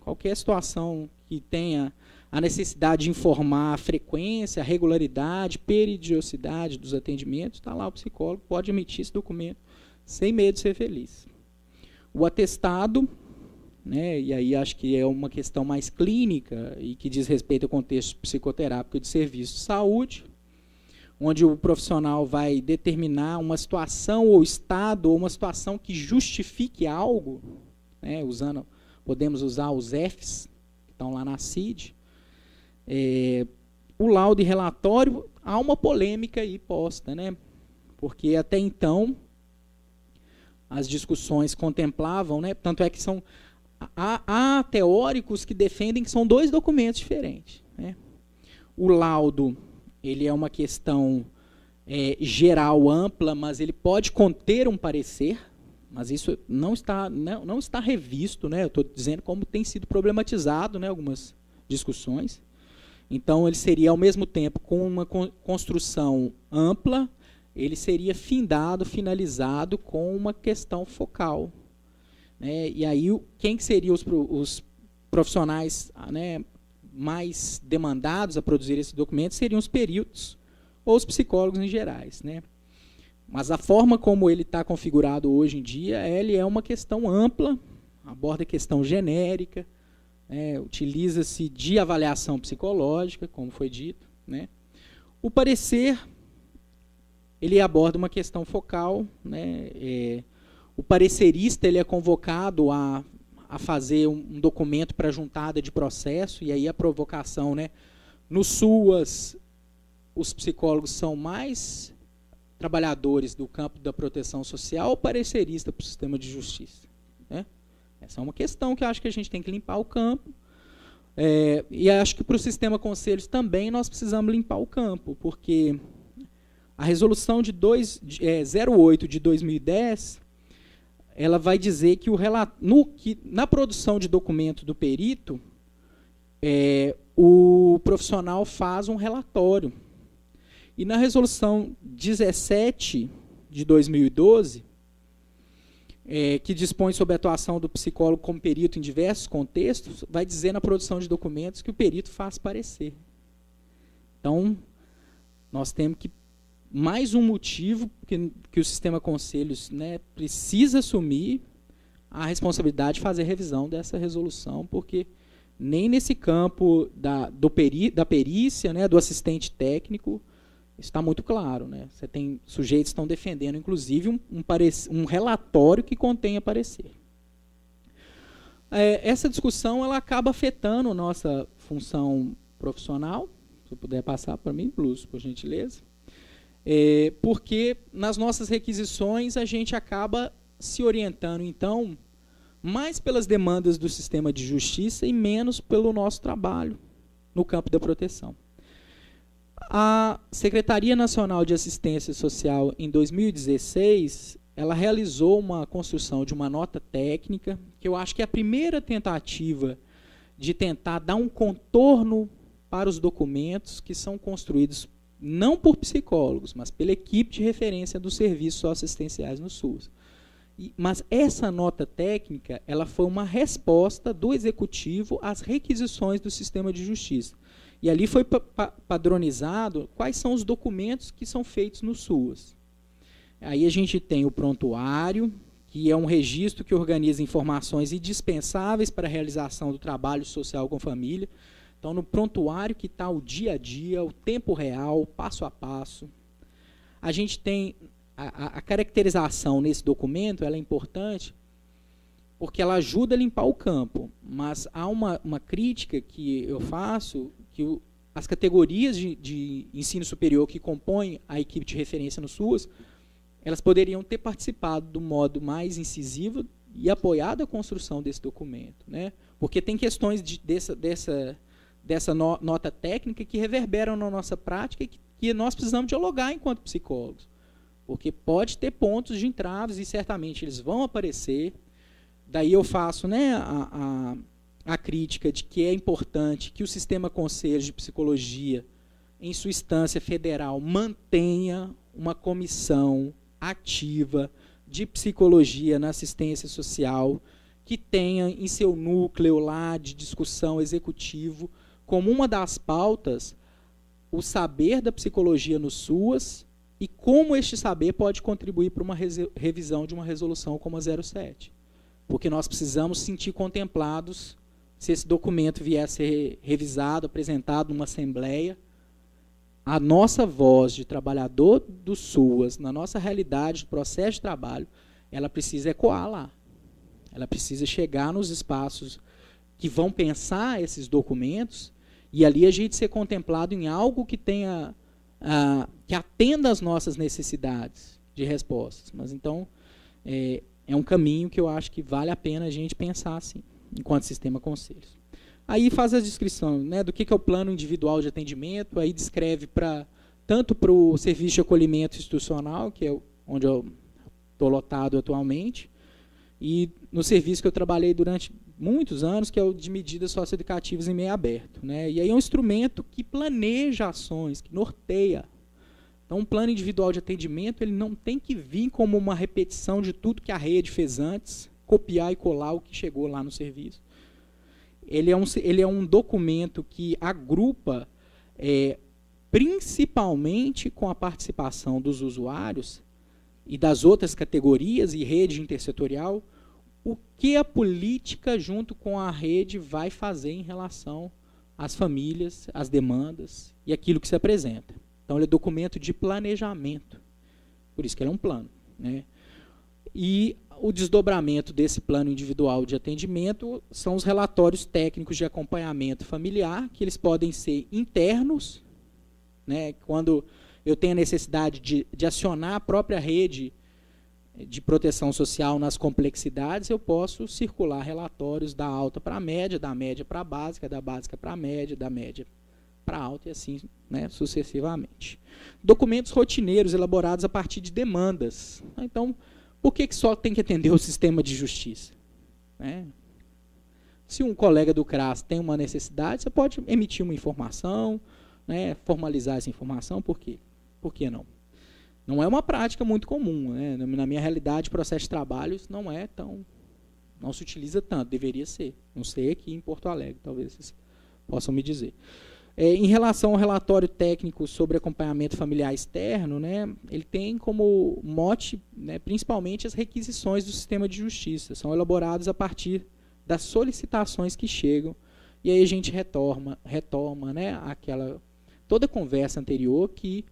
Qualquer situação que tenha a necessidade de informar a frequência, a regularidade, periodicidade dos atendimentos, está lá o psicólogo, pode emitir esse documento sem medo de ser feliz. O atestado, né, e aí acho que é uma questão mais clínica e que diz respeito ao contexto psicoterápico de serviço de saúde, onde o profissional vai determinar uma situação ou estado ou uma situação que justifique algo, né, podemos usar os Fs, que estão lá na CID. O laudo e relatório, há uma polêmica aí posta, né, porque até então as discussões contemplavam, né, tanto é que há teóricos que defendem que são dois documentos diferentes, né. O laudo, ele é uma questão geral, ampla, mas ele pode conter um parecer, mas isso não está revisto, né, eu estou dizendo como tem sido problematizado, né, algumas discussões. Então, ele seria, ao mesmo tempo, com uma construção ampla, ele seria finalizado com uma questão focal, né? E aí, quem que seriam os profissionais, né, mais demandados a produzir esse documento seriam os peritos ou os psicólogos em gerais, né? Mas a forma como ele está configurado hoje em dia, ele é uma questão ampla, aborda a questão genérica, utiliza-se de avaliação psicológica, como foi dito, né? O parecer, ele aborda uma questão focal, né? O parecerista, ele é convocado a fazer um documento para juntada de processo, e aí a provocação, né? No SUAS, os psicólogos são mais trabalhadores do campo da proteção social ou parecerista para o sistema de justiça, né? Essa é uma questão que eu acho que a gente tem que limpar o campo. E acho que para o sistema conselhos também nós precisamos limpar o campo, porque A resolução de 08 de 2010, ela vai dizer que, na produção de documento do perito, o profissional faz um relatório. E na resolução 17 de 2012, que dispõe sobre a atuação do psicólogo como perito em diversos contextos, vai dizer na produção de documentos que o perito faz parecer. Então, nós temos que, mais um motivo que o sistema conselhos, né, precisa assumir a responsabilidade de fazer revisão dessa resolução, porque nem nesse campo da perícia, né, do assistente técnico, está muito claro, né? Você tem sujeitos que estão defendendo, inclusive, um relatório que contenha parecer. Essa discussão ela acaba afetando a nossa função profissional. Se puder passar para mim, Lúcio, por gentileza. Porque nas nossas requisições a gente acaba se orientando, então, mais pelas demandas do sistema de justiça e menos pelo nosso trabalho no campo da proteção. A Secretaria Nacional de Assistência Social, em 2016, ela realizou uma construção de uma nota técnica, que eu acho que é a primeira tentativa de tentar dar um contorno para os documentos que são construídos não por psicólogos, mas pela equipe de referência dos serviços socioassistenciais no SUS. Mas essa nota técnica ela foi uma resposta do Executivo às requisições do sistema de justiça. E ali foi padronizado quais são os documentos que são feitos no SUAS. Aí a gente tem o prontuário, que é um registro que organiza informações indispensáveis para a realização do trabalho social com família. Então, no prontuário que está o dia a dia, o tempo real, passo a passo. A gente tem a caracterização nesse documento, ela é importante, porque ela ajuda a limpar o campo. Mas há uma crítica que eu faço, que as categorias de ensino superior que compõem a equipe de referência no SUAS, elas poderiam ter participado do modo mais incisivo e apoiado a construção desse documento, né? Porque tem questões dessa nota técnica que reverberam na nossa prática e que nós precisamos dialogar enquanto psicólogos. Porque pode ter pontos de entraves e certamente eles vão aparecer. Daí eu faço, né, a crítica de que é importante que o sistema conselho de psicologia, em sua instância federal, mantenha uma comissão ativa de psicologia na assistência social, que tenha em seu núcleo lá de discussão executivo, como uma das pautas, o saber da psicologia no SUAS e como este saber pode contribuir para uma revisão de uma resolução como a 07. Porque nós precisamos sentir contemplados, se esse documento vier a ser revisado, apresentado numa assembleia, a nossa voz de trabalhador do SUAS, na nossa realidade de processo de trabalho, ela precisa ecoar lá. Ela precisa chegar nos espaços que vão pensar esses documentos e ali a gente ser contemplado em algo que tenha, que atenda às nossas necessidades de respostas. Mas então, é um caminho que eu acho que vale a pena a gente pensar assim, enquanto sistema conselhos. Aí faz a descrição, né, do que é o plano individual de atendimento, aí descreve tanto para o serviço de acolhimento institucional, que é onde eu estou lotado atualmente, e no serviço que eu trabalhei durante muitos anos, que é o de medidas socioeducativas em meio aberto, né? E aí é um instrumento que planeja ações, que norteia. Então, um plano individual de atendimento ele não tem que vir como uma repetição de tudo que a rede fez antes, copiar e colar o que chegou lá no serviço. Ele é um documento que agrupa, principalmente com a participação dos usuários e das outras categorias e rede intersetorial, o que a política junto com a rede vai fazer em relação às famílias, às demandas e aquilo que se apresenta. Então, ele é documento de planejamento, por isso que ele é um plano, né? E o desdobramento desse plano individual de atendimento são os relatórios técnicos de acompanhamento familiar, que eles podem ser internos, né, quando eu tenho a necessidade de acionar a própria rede de proteção social nas complexidades, eu posso circular relatórios da alta para a média, da média para a básica, da básica para a média, da média para a alta e assim, né, sucessivamente. documentos rotineiros elaborados a partir de demandas. Então, por que só tem que atender o sistema de justiça? Se um colega do CRAS tem uma necessidade, você pode emitir uma informação, formalizar essa informação, por quê? Por que não? Não é uma prática muito comum. Na minha realidade, processo de trabalho, isso não se utiliza tanto, deveria ser. Não sei aqui em Porto Alegre, talvez vocês possam me dizer. Em relação ao relatório técnico sobre acompanhamento familiar externo, ele tem como mote, principalmente, as requisições do sistema de justiça. São elaboradas a partir das solicitações que chegam, e aí a gente retoma toda a conversa anterior que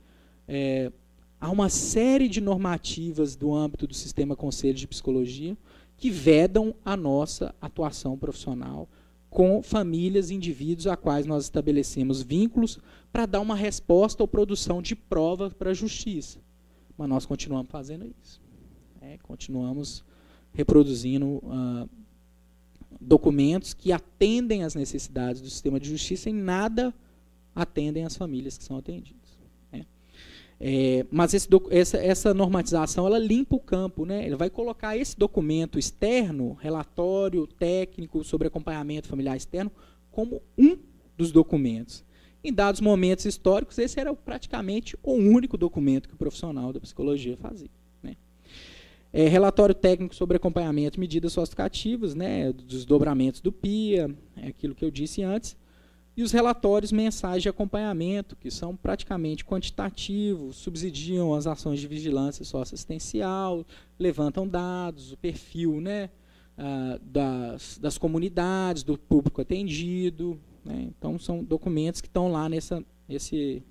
há uma série de normativas do âmbito do sistema Conselho de Psicologia que vedam a nossa atuação profissional com famílias e indivíduos a quais nós estabelecemos vínculos para dar uma resposta ou produção de prova para a justiça. Mas nós continuamos fazendo isso. Continuamos reproduzindo documentos que atendem às necessidades do sistema de justiça e nada atendem às famílias que são atendidas. Mas essa normatização ela limpa o campo, ele vai colocar esse documento externo, relatório técnico sobre acompanhamento familiar externo, como um dos documentos. Em dados momentos históricos, esse era praticamente o único documento que o profissional da psicologia fazia. Relatório técnico sobre acompanhamento e medidas socioeducativas, dos desdobramentos do PIA, aquilo que eu disse antes, e os relatórios mensais de acompanhamento, que são praticamente quantitativos, subsidiam as ações de vigilância socioassistencial, levantam dados, o perfil das comunidades, do público atendido. Então, são documentos que estão lá nesse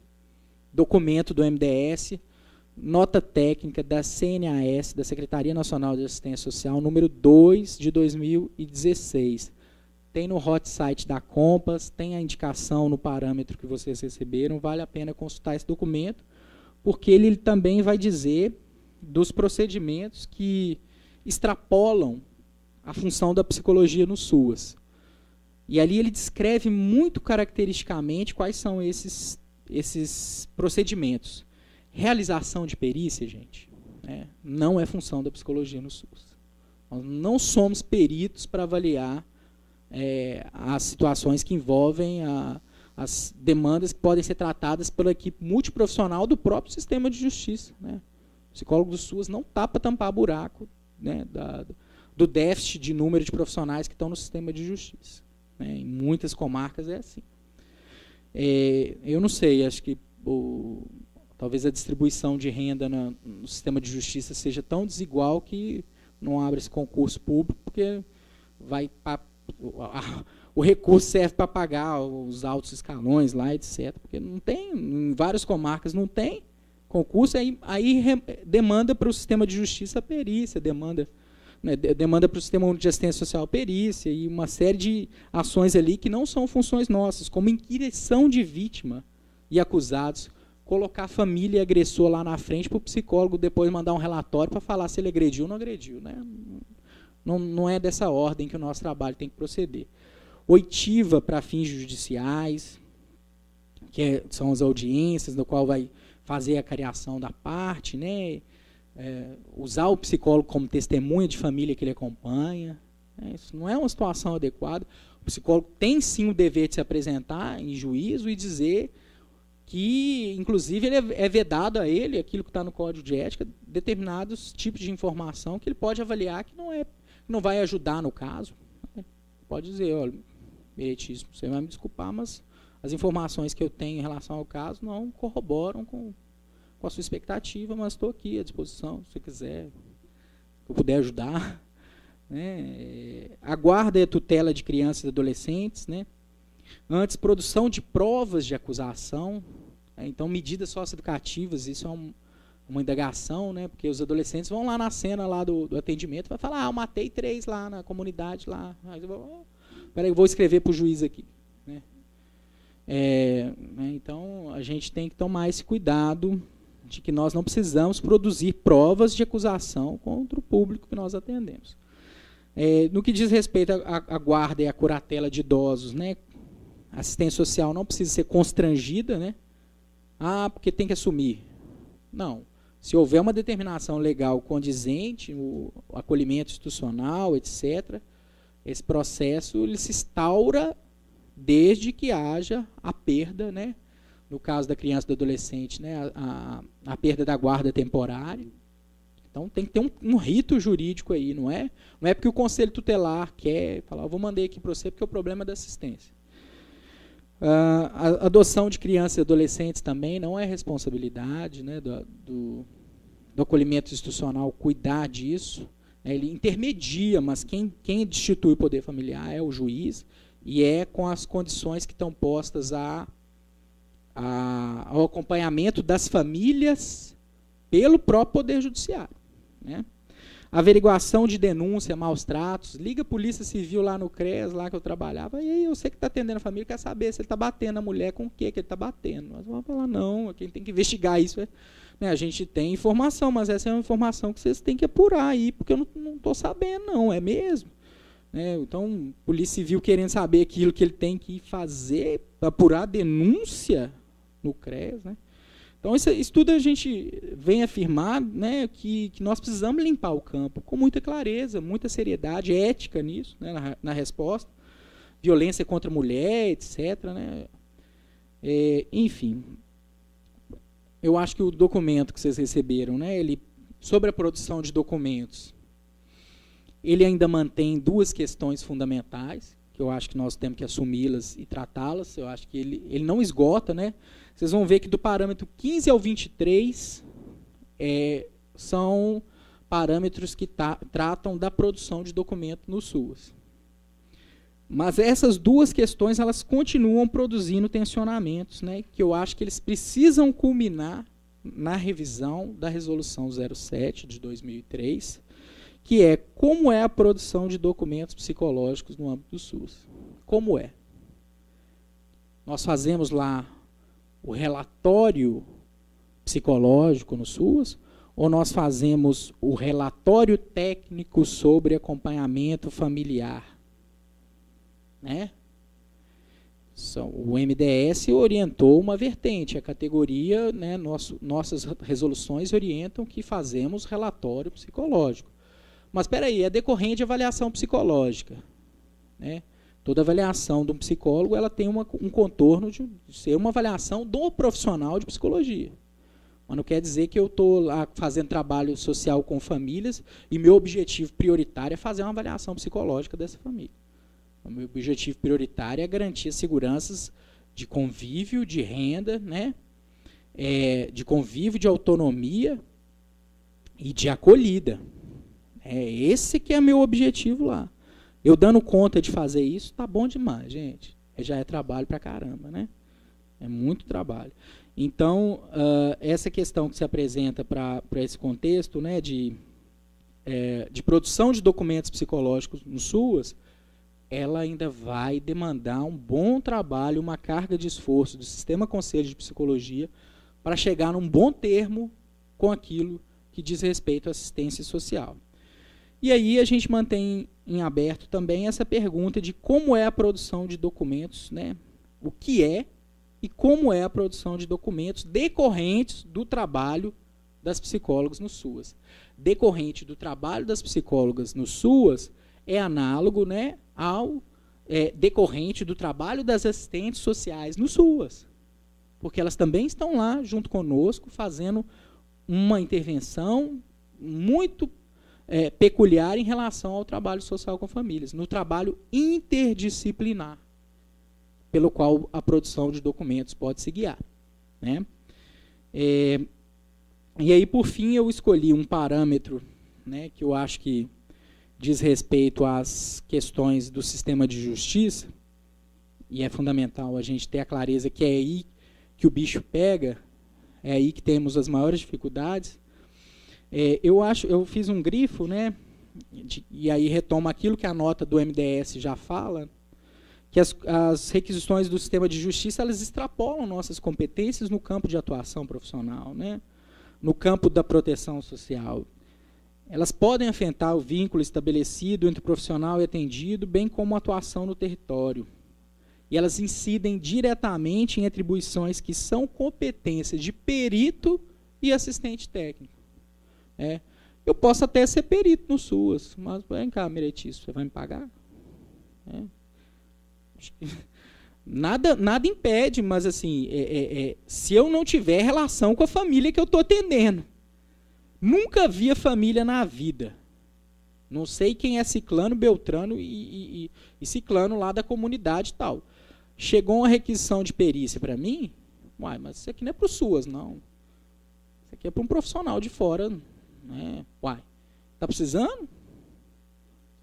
documento do MDS, nota técnica da CNAS, da Secretaria Nacional de Assistência Social, número 2 de 2016. Tem no hot site da Compass, tem a indicação no parâmetro que vocês receberam, vale a pena consultar esse documento, porque ele também vai dizer dos procedimentos que extrapolam a função da psicologia no SUAS. E ali ele descreve muito caracteristicamente quais são esses procedimentos. Realização de perícia, gente, não é função da psicologia no SUS. Nós não somos peritos para avaliar as situações que envolvem as demandas que podem ser tratadas pela equipe multiprofissional do próprio sistema de justiça. O psicólogo do SUS não está para tampar buraco do déficit de número de profissionais que estão no sistema de justiça. Em muitas comarcas é assim. Eu não sei, acho que talvez a distribuição de renda no sistema de justiça seja tão desigual que não abre esse concurso público, porque o recurso serve para pagar os altos escalões lá, etc. Porque não tem, em várias comarcas não tem concurso, aí demanda para o sistema de justiça a perícia, demanda para o sistema de assistência social a perícia, e uma série de ações ali que não são funções nossas, como inquirição de vítima e acusados, colocar família e agressor lá na frente para o psicólogo depois mandar um relatório para falar se ele agrediu ou não agrediu. Não é dessa ordem que o nosso trabalho tem que proceder. Oitiva para fins judiciais, que são as audiências, no qual vai fazer a cariação da parte, usar o psicólogo como testemunha de família que ele acompanha. Isso não é uma situação adequada. O psicólogo tem sim o dever de se apresentar em juízo e dizer que, inclusive, ele é vedado a ele, aquilo que está no Código de Ética, determinados tipos de informação que ele pode avaliar que não vai ajudar no caso. Pode dizer, olha, meritíssimo, você vai me desculpar, mas as informações que eu tenho em relação ao caso não corroboram com a sua expectativa, mas estou aqui à disposição, se você quiser, se eu puder ajudar. A guarda e a tutela de crianças e adolescentes, Antes, produção de provas de acusação, então medidas socioeducativas, isso é uma indagação, porque os adolescentes vão lá na cena lá do atendimento, vai falar, eu matei 3 lá na comunidade, lá. Peraí, eu vou escrever para o juiz aqui. Então, a gente tem que tomar esse cuidado de que nós não precisamos produzir provas de acusação contra o público que nós atendemos. No que diz respeito à guarda e à curatela de idosos, a assistência social não precisa ser constrangida, porque tem que assumir. Não. Se houver uma determinação legal condizente, o acolhimento institucional, etc., esse processo ele se instaura desde que haja a perda, né? No caso da criança e do adolescente, né? A perda da guarda temporária. Então tem que ter um rito jurídico aí, não é porque o conselho tutelar quer falar, eu vou mandar aqui para você porque o problema é da assistência. A adoção de crianças e adolescentes também não é responsabilidade, né, do acolhimento institucional cuidar disso. Ele intermedia, mas quem destitui o poder familiar é o juiz, e é com as condições que estão postas ao acompanhamento das famílias pelo próprio Poder Judiciário. Né? Averiguação de denúncia, maus tratos, liga a Polícia Civil lá no CRES, lá que eu trabalhava, e aí eu sei que está atendendo a família, quer saber se ele está batendo a mulher, com o que ele está batendo. Nós vamos falar, não, quem tem que investigar isso é... Né, a gente tem informação, mas essa é uma informação que vocês têm que apurar aí, porque eu não estou sabendo, não, é mesmo. Né, então, Polícia Civil querendo saber aquilo que ele tem que fazer para apurar a denúncia no CRES. Né? Então, isso tudo a gente vem afirmar, né, que nós precisamos limpar o campo com muita clareza, muita seriedade, ética nisso, né, na resposta. Violência contra a mulher, etc. Né? Enfim... Eu acho que o documento que vocês receberam, né, sobre a produção de documentos, ele ainda mantém duas questões fundamentais, que eu acho que nós temos que assumi-las e tratá-las. Eu acho que ele não esgota. Né? Vocês vão ver que do parâmetro 15 ao 23 são parâmetros que tratam da produção de documento no SUAS. Mas essas duas questões elas continuam produzindo tensionamentos, né, que eu acho que eles precisam culminar na revisão da Resolução 07 de 2003, que é como é a produção de documentos psicológicos no âmbito do SUS. Como é? Nós fazemos lá o relatório psicológico no SUS, ou nós fazemos o relatório técnico sobre acompanhamento familiar? Né? O MDS orientou uma vertente, a categoria, né, nossas resoluções orientam que fazemos relatório psicológico. Mas espera aí, é decorrente de avaliação psicológica. Né? Toda avaliação de um psicólogo ela tem um contorno de ser uma avaliação do profissional de psicologia. Mas não quer dizer que eu estou lá fazendo trabalho social com famílias e meu objetivo prioritário é fazer uma avaliação psicológica dessa família. O meu objetivo prioritário é garantir as seguranças de convívio, de renda, né? De convívio, de autonomia e de acolhida. Esse que é meu objetivo lá. Eu dando conta de fazer isso, tá bom demais, gente. Já é trabalho pra caramba, né? É muito trabalho. Então, essa questão que se apresenta para esse contexto, né, de produção de documentos psicológicos no SUAS, ela ainda vai demandar um bom trabalho, uma carga de esforço do Sistema Conselho de Psicologia para chegar num bom termo com aquilo que diz respeito à assistência social. E aí a gente mantém em aberto também essa pergunta de como é a produção de documentos, né? O que é e como é a produção de documentos decorrentes do trabalho das psicólogas no SUAS. Decorrente do trabalho das psicólogas no SUAS é análogo, né, ao decorrente do trabalho das assistentes sociais no SUAS, porque elas também estão lá junto conosco fazendo uma intervenção muito peculiar em relação ao trabalho social com famílias, no trabalho interdisciplinar, pelo qual a produção de documentos pode se guiar. Né? E aí, por fim, eu escolhi um parâmetro, né, que eu acho que diz respeito às questões do sistema de justiça, e é fundamental a gente ter a clareza que é aí que o bicho pega, é aí que temos as maiores dificuldades. Eu fiz um grifo, né, e aí retomo aquilo que a nota do MDS já fala, que as requisições do sistema de justiça elas extrapolam nossas competências no campo de atuação profissional, né, no campo da proteção social. Elas podem afetar o vínculo estabelecido entre o profissional e atendido, bem como a atuação no território. E elas incidem diretamente em atribuições que são competências de perito e assistente técnico. Eu posso até ser perito no SUAS, mas vem cá, Meretício, você vai me pagar? Nada impede, mas assim, se eu não tiver relação com a família que eu estou atendendo. Nunca vi a família na vida. Não sei quem é ciclano, beltrano e ciclano lá da comunidade e tal. Chegou uma requisição de perícia para mim, mas isso aqui não é para o SUAS, não. Isso aqui é para um profissional de fora. Está precisando?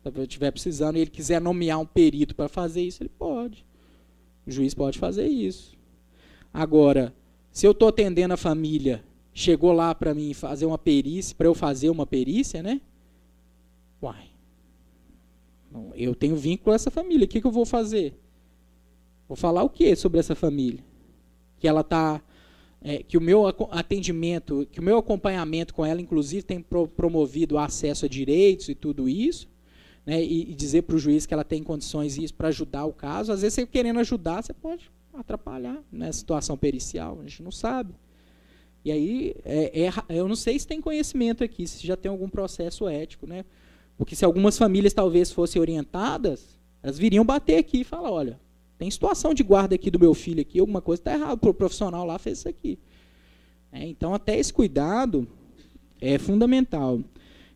Se eu estiver precisando e ele quiser nomear um perito para fazer isso, ele pode. O juiz pode fazer isso. Agora, se eu estou atendendo a família, chegou lá para mim fazer uma perícia, para eu fazer uma perícia, né? Eu tenho vínculo a essa família, o que eu vou fazer? Vou falar o que sobre essa família? Que ela está... que o meu atendimento, que o meu acompanhamento com ela, inclusive, tem promovido o acesso a direitos e tudo isso, né, e dizer para o juiz que ela tem condições isso para ajudar o caso. Às vezes, você querendo ajudar, você pode atrapalhar nessa situação pericial, a gente não sabe. E aí, eu não sei se tem conhecimento aqui, se já tem algum processo ético, né? Porque se algumas famílias talvez fossem orientadas, elas viriam bater aqui e falar, olha, tem situação de guarda aqui do meu filho aqui, alguma coisa está errada, o profissional lá fez isso aqui. Então, até esse cuidado é fundamental.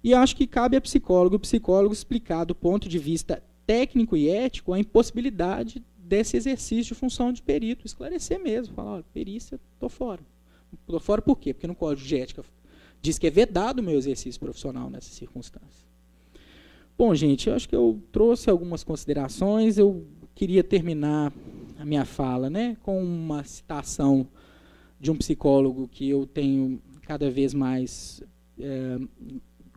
E acho que cabe a o psicólogo explicar do ponto de vista técnico e ético a impossibilidade desse exercício de função de perito, esclarecer mesmo, falar, olha, perícia, estou fora. Estou fora por quê? Porque no Código de Ética diz que é vedado o meu exercício profissional nessas circunstâncias. Bom, gente, eu acho que eu trouxe algumas considerações. Eu queria terminar a minha fala, né, com uma citação de um psicólogo que eu tenho cada vez mais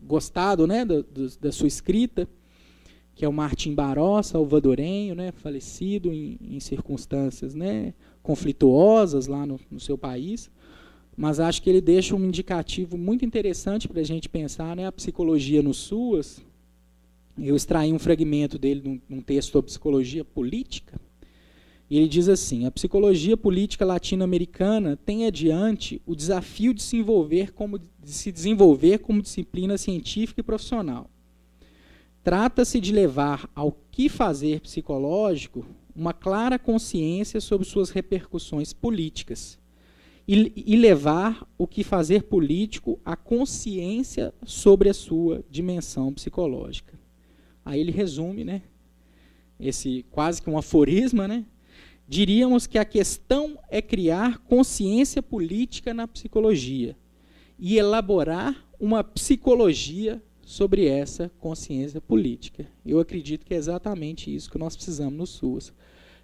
gostado, né, da sua escrita, que é o Martim Baró, salvadorenho, né, falecido em circunstâncias, né, conflituosas lá no seu país, mas acho que ele deixa um indicativo muito interessante para a gente pensar, né, a psicologia no SUAS. Eu extraí um fragmento dele num texto sobre psicologia política, e ele diz assim: a psicologia política latino-americana tem adiante o desafio de se desenvolver como disciplina científica e profissional. Trata-se de levar ao que fazer psicológico uma clara consciência sobre suas repercussões políticas e levar o que fazer político à consciência sobre a sua dimensão psicológica. Aí ele resume, né, esse quase que um aforisma, né? Diríamos que a questão é criar consciência política na psicologia e elaborar uma psicologia sobre essa consciência política. Eu acredito que é exatamente isso que nós precisamos no SUAS.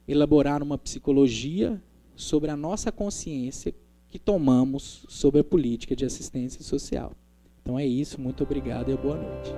Elaborar uma psicologia sobre a nossa consciência que tomamos sobre a política de assistência social. Então é isso, muito obrigado e boa noite.